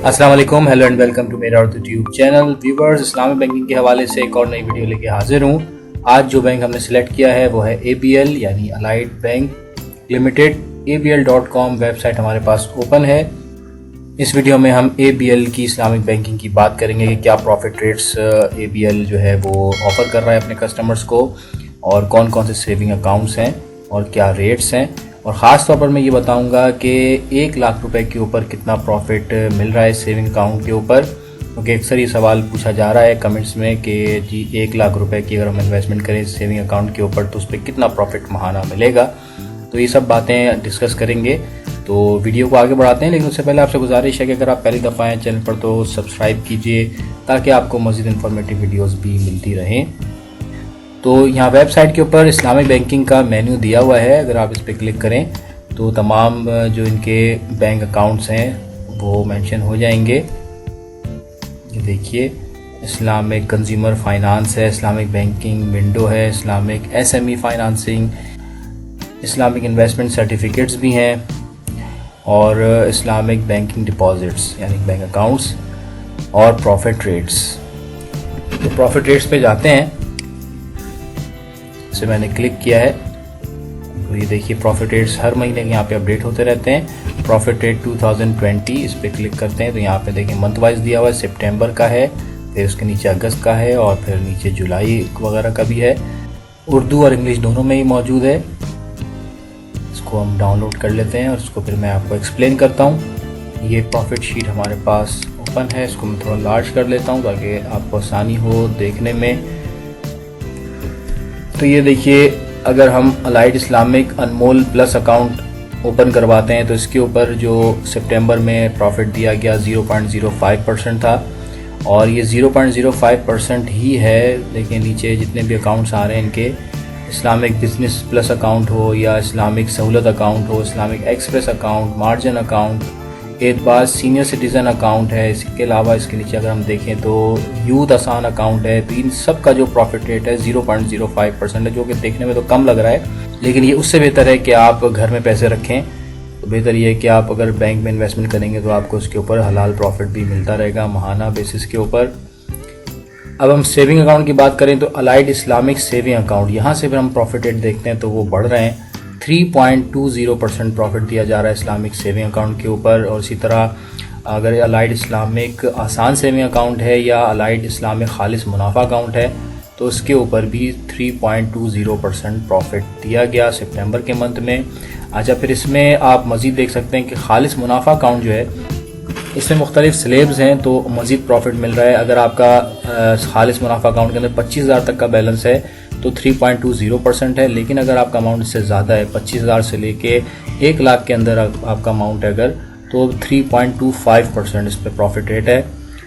अस्सलाम वालेकुम, hello and welcome to मेरा YouTube channel. Viewers, Islamic banking के हवाले से एक और नई वीडियो लेके हाजिर हूँ। आज जो बैंक हमने सेलेक्ट किया है वो है ABL यानी allied bank limited. ABL.com website हमारे पास ओपन है। इस वीडियो में हम ABL की इस्लामिक बैंकिंग की बात करेंगे कि क्या प्रॉफिट रेट्स ABL जो है वो ऑफ़र कर रहा है अपने कस्टमर्स को, और कौन कौन से सेविंग अकाउंट्स हैं और क्या रेट्स हैं। और ख़ास तौर पर मैं ये बताऊंगा कि 1 लाख रुपए के ऊपर कितना प्रॉफिट मिल रहा है सेविंग अकाउंट के ऊपर, क्योंकि अक्सर ये सवाल पूछा जा रहा है कमेंट्स में कि जी 1 लाख रुपए की अगर हम इन्वेस्टमेंट करें सेविंग अकाउंट के ऊपर तो उस पर कितना प्रॉफिट माहाना मिलेगा। तो ये सब बातें डिस्कस करेंगे। तो वीडियो को आगे बढ़ाते हैं, लेकिन उससे पहले आपसे गुजारिश है कि अगर आप पहली दफ़ा आए चैनल पर तो सब्सक्राइब कीजिए ताकि आपको मज़ीद इन्फॉर्मेटिव वीडियोज़ भी मिलती रहें। तो यहाँ वेबसाइट के ऊपर इस्लामिक बैंकिंग का मेन्यू दिया हुआ है। अगर आप इस पर क्लिक करें तो तमाम जो इनके बैंक अकाउंट्स हैं वो मेंशन हो जाएंगे। ये देखिए, इस्लामिक कंज्यूमर फाइनेंस है, इस्लामिक बैंकिंग विंडो है, Islamic SME financing, Islamic investment certificates भी हैं, और इस्लामिक बैंकिंग डिपॉजिट्स यानी बैंक अकाउंट्स, और प्रॉफिट रेट्स। तो प्रॉफिट रेट्स पे जाते हैं। इसे मैंने क्लिक किया है तो ये देखिए प्रॉफिट रेट्स हर महीने के यहाँ पे अपडेट होते रहते हैं। प्रॉफिट रेट 2020 इस पर क्लिक करते हैं तो यहाँ पे देखिए मंथ वाइज दिया हुआ है। सितंबर का है, फिर उसके नीचे अगस्त का है, और फिर नीचे जुलाई वगैरह का भी है। उर्दू और इंग्लिश दोनों में ही मौजूद है। इसको हम डाउनलोड कर लेते हैं और इसको फिर मैं आपको एक्सप्लेन करता हूँ। ये प्रॉफिट शीट हमारे पास ओपन है। इसको मैं थोड़ा लार्ज कर लेता हूँ ताकि आपको आसानी हो देखने में। तो ये देखिए, अगर हम अलाइड इस्लामिक अनमोल प्लस अकाउंट ओपन करवाते हैं तो इसके ऊपर जो सितंबर में प्रॉफिट दिया गया 0.05% था, और ये 0.05% ही है। देखिए नीचे जितने भी अकाउंट्स आ रहे हैं इनके, इस्लामिक बिजनेस प्लस अकाउंट हो या इस्लामिक सहूलत अकाउंट हो, Islamic express account, margin account, एतबार सीनियर सिटीज़न अकाउंट है। इसके अलावा इसके नीचे अगर हम देखें तो यूथ आसान अकाउंट है। तो इन सब का जो प्रॉफिट रेट है 0.05% है, जो कि देखने में तो कम लग रहा है, लेकिन ये उससे बेहतर है कि आप घर में पैसे रखें। तो बेहतर ये है कि आप अगर बैंक में इन्वेस्टमेंट करेंगे तो आपको उसके ऊपर हलाल प्रॉफिट भी मिलता रहेगा माहाना बेसिस के ऊपर। अब हम सेविंग अकाउंट की बात करें तो अलाइड इस्लामिक सेविंग अकाउंट, यहाँ से फिर हम प्रॉफिट रेट देखते हैं तो वो बढ़ रहे हैं। 3.20% प्रॉफिट दिया जा रहा है इस्लामिक सेविंग अकाउंट के ऊपर। और इसी तरह अगर अलाइड इस्लामिक आसान सेविंग अकाउंट है या अलाइड इस्लामिक खालिस मुनाफा अकाउंट है तो उसके ऊपर भी 3.20% प्रॉफिट दिया गया सितंबर के मंथ में। अच्छा, फिर इसमें आप मज़ीद देख सकते हैं कि खालिस मुनाफा अकाउंट जो है इसमें मुख्तलिफ स्लेब्स हैं तो मज़ीद प्रॉफिट मिल रहा है। अगर आपका खालिस मुनाफा अकाउंट के अंदर 25,000 तक का बैलेंस है तो 3.20% है, लेकिन अगर आपका अमाउंट इससे ज़्यादा है, 25,000 से लेके 1 लाख के अंदर आपका अमाउंट है अगर, तो 3.25% इस पर प्रॉफिट रेट है।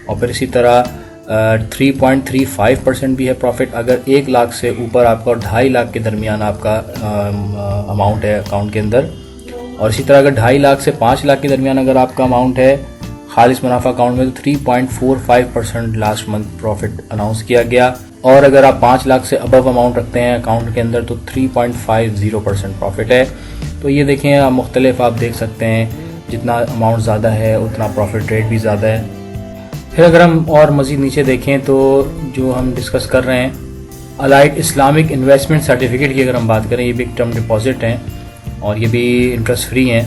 और फिर इसी तरह 3.35% भी है प्रॉफिट अगर 1 लाख से ऊपर आपका और 2.5 लाख के दरमियान आपका अमाउंट है अकाउंट के अंदर। और इसी तरह अगर 2.5 लाख से 5 लाख के दरमियान अगर आपका अमाउंट है खालिस मुनाफा अकाउंट में तो 3.45% लास्ट मंथ प्रॉफिट अनाउंस किया गया। और अगर आप 5 लाख से अबव अमाउंट रखते हैं अकाउंट के अंदर तो 3.50% प्रॉफिट है। तो ये देखें, मुख्तलिफ आप देख सकते हैं, जितना अमाउंट ज़्यादा है उतना प्रॉफिट रेट भी ज़्यादा है। फिर अगर हम और मज़ीद नीचे देखें तो जो हम डिस्कस कर रहे हैं अलाइड इस्लामिक इन्वेस्टमेंट सर्टिफिकेट की अगर हम बात करें, ये भी एक टर्म डिपॉजिट हैं और ये भी इंटरेस्ट फ्री हैं।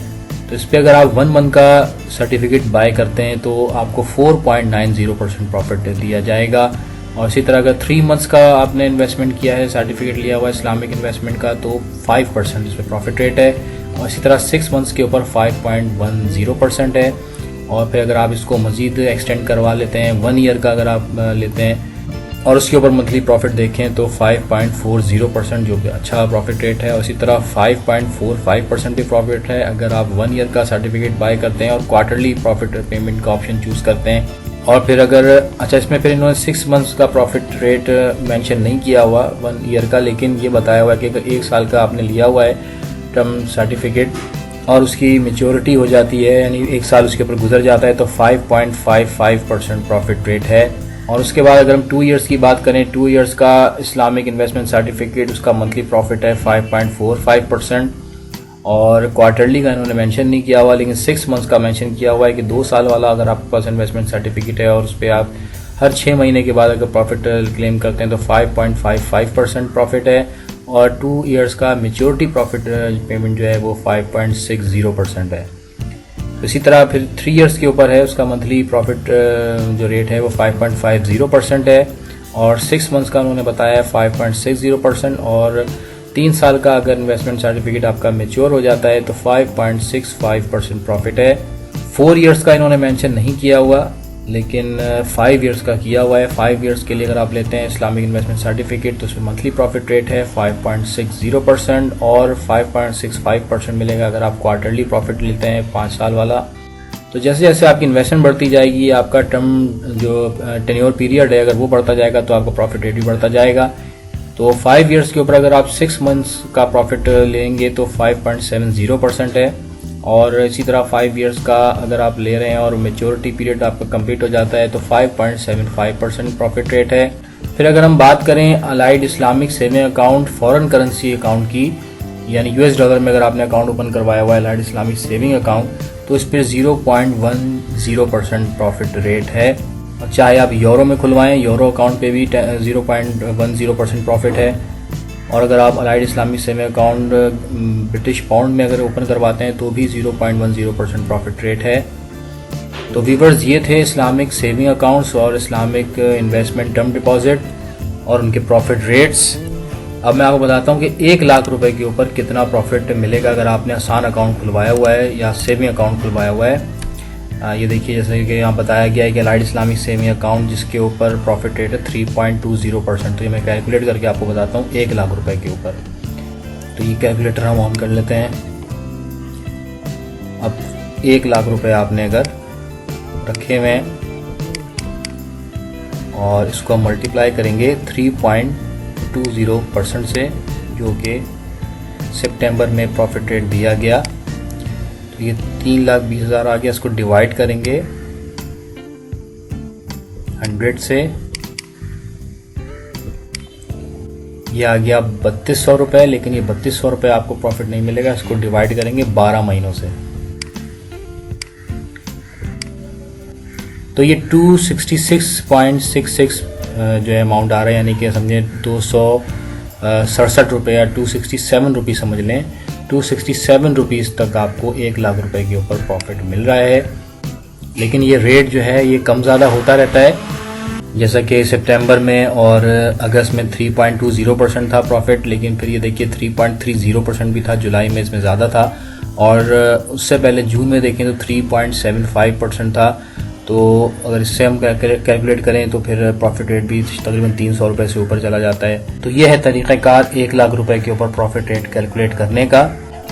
तो इस पर अगर आप 1 मंथ का सर्टिफिकेट बाय करते हैं तो आपको 4.90% प्रॉफिट दिया जाएगा। और इसी तरह अगर 3 मंथ्स का आपने इन्वेस्टमेंट किया है, सर्टिफिकेट लिया हुआ है इस्लामिक इन्वेस्टमेंट का, तो 5% इस पर प्रॉफिट रेट है। और इसी तरह 6 मंथ्स के ऊपर 5.10% है। और फिर अगर आप इसको मज़ीद एक्सटेंड करवा लेते हैं 1 ईयर का अगर आप लेते हैं और उसके ऊपर मंथली प्रॉफिट देखें तो 5.40%, जो कि अच्छा प्रॉफिट रेट है। और इसी तरह 5.45% भी प्रॉफिट है अगर आप 1 ईयर का सर्टिफिकेट बाय करते हैं और क्वार्टरली प्रॉफिट पेमेंट का ऑप्शन चूज़ करते हैं। और फिर अगर अच्छा, इसमें फिर इन्होंने 6 मंथ्स का प्रॉफिट रेट मेंशन नहीं किया हुआ 1 ईयर का, लेकिन ये बताया हुआ है कि अगर 1 साल का आपने लिया हुआ है टर्म सर्टिफिकेट और उसकी मेच्योरिटी हो जाती है यानी 1 साल उसके ऊपर गुजर जाता है तो 5.55% प्रॉफिट रेट है। और उसके बाद अगर हम 2 ईयर्स की बात करें, 2 ईयर्स का इस्लामिक इन्वेस्टमेंट सर्टिफिकेट उसका मंथली प्रॉफिट है 5.45%। और क्वार्टरली का इन्होंने मेंशन नहीं किया हुआ, लेकिन 6 मंथ्स का मेंशन किया हुआ है कि 2 साल वाला अगर आपके पास इन्वेस्टमेंट सर्टिफिकेट है और उस पर आप हर 6 महीने के बाद अगर प्रॉफिट क्लेम करते हैं तो 5.55% प्रॉफिट है, और 2 इयर्स का मेच्योरिटी प्रॉफिट पेमेंट जो है वो 5.60% है। इसी तरह फिर 3 इयर्स के ऊपर है, उसका मंथली प्रॉफिट जो रेट है वो 5.50% है, और 6 मंथ्स का उन्होंने बताया 5.60%, और 3 साल का अगर इन्वेस्टमेंट सर्टिफिकेट आपका मेच्योर हो जाता है तो 5.65% प्रॉफिट है। 4 इयर्स का इन्होंने मेंशन नहीं किया हुआ, लेकिन 5 इयर्स का किया हुआ है। 5 इयर्स के लिए अगर आप लेते हैं इस्लामिक इन्वेस्टमेंट सर्टिफिकेट तो उसमें मंथली प्रॉफिट रेट है 5.60%, और 5.65% मिलेगा अगर आप क्वार्टरली प्रॉफिट लेते हैं 5 साल वाला। तो जैसे जैसे आपकी इन्वेस्टमेंट बढ़ती जाएगी, आपका टर्म जो टेन्योर पीरियड है अगर वो बढ़ता जाएगा तो आपका प्रॉफिट रेट भी बढ़ता जाएगा। तो 5 इयर्स के ऊपर अगर आप 6 मंथ्स का प्रॉफिट लेंगे तो 5.70% है, और इसी तरह 5 इयर्स का अगर आप ले रहे हैं और मेच्योरिटी पीरियड आपका कंप्लीट हो जाता है तो 5.75% प्रॉफिट रेट है। फिर अगर हम बात करें allied Islamic saving account foreign currency account की, यानी यूएस डॉलर में अगर आपने अकाउंट ओपन करवाया हुआ है अलाइड इस्लामिक सेविंग अकाउंट, तो इस पर 0.10% प्रॉफिट रेट है। चाहे आप यूरो में खुलवाएं, यूरो अकाउंट पे भी 0.10% प्रॉफिट है, और अगर आप allied Islamic saving account British pound में अगर ओपन करवाते हैं तो भी 0.10% प्रॉफिट रेट है। तो व्यूअर्स, ये थे इस्लामिक सेविंग अकाउंट्स और इस्लामिक इन्वेस्टमेंट टर्म डिपॉजिट और उनके प्रॉफिट रेट्स। अब मैं आपको बताता हूँ कि 1 लाख रुपए के ऊपर कितना प्रॉफिट मिलेगा अगर आपने आसान अकाउंट खुलवाया हुआ है या सेविंग अकाउंट खुलवाया हुआ है। ये देखिए, जैसे कि यहाँ बताया गया है कि अलाइड इस्लामिक सेविंग अकाउंट जिसके ऊपर प्रॉफिट रेट है 3.20%। तो ये मैं कैलकुलेट करके आपको बताता हूँ 1 लाख रुपए के ऊपर। तो ये कैलकुलेटर हम ऑन कर लेते हैं। अब 1 लाख रुपए आपने अगर रखे हुए हैं और इसको हम मल्टीप्लाई करेंगे 3.20% से, जो कि सितंबर में प्रॉफिट रेट दिया गया, तो ये 3,20,000 आ गया। इसको डिवाइड करेंगे 100 से, ये आ गया 3200 रुपये, लेकिन ये 3200 रुपये आपको प्रॉफिट नहीं मिलेगा। इसको डिवाइड करेंगे 12 महीनों से, तो ये 266.66 जो है अमाउंट आ रहा है, यानी कि समझें 267 रुपये या 267 रुपीज़ समझ लें। 267 रुपीज़ तक आपको 1 लाख रुपए के ऊपर प्रॉफिट मिल रहा है। लेकिन ये रेट जो है ये कम ज़्यादा होता रहता है, जैसा कि सितंबर में और अगस्त में 3.20% था प्रॉफिट, लेकिन फिर ये देखिए 3.30% भी था, जुलाई में इसमें ज़्यादा था, और उससे पहले जून में देखें तो 3.75% था। तो अगर इससे हम कैलकुलेट करें तो फिर प्रॉफिट रेट भी तकरीबन 300 रुपये से ऊपर चला जाता है। तो ये है तरीक़ाकार 1 लाख रुपए के ऊपर प्रॉफिट रेट कैलकुलेट करने का।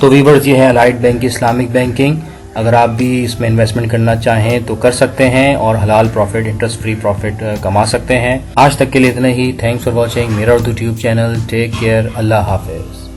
तो व्यूअर्स, ये है अलाइड बैंक की इस्लामिक बैंकिंग। अगर आप भी इसमें इन्वेस्टमेंट करना चाहें तो कर सकते हैं और हलाल प्रॉफिट, इंटरेस्ट फ्री प्रॉफिट कमा सकते हैं। आज तक के लिए इतना ही। थैंक्स फॉर वॉचिंग मेरा Urdu tube channel. Take care. Allah हाफिज।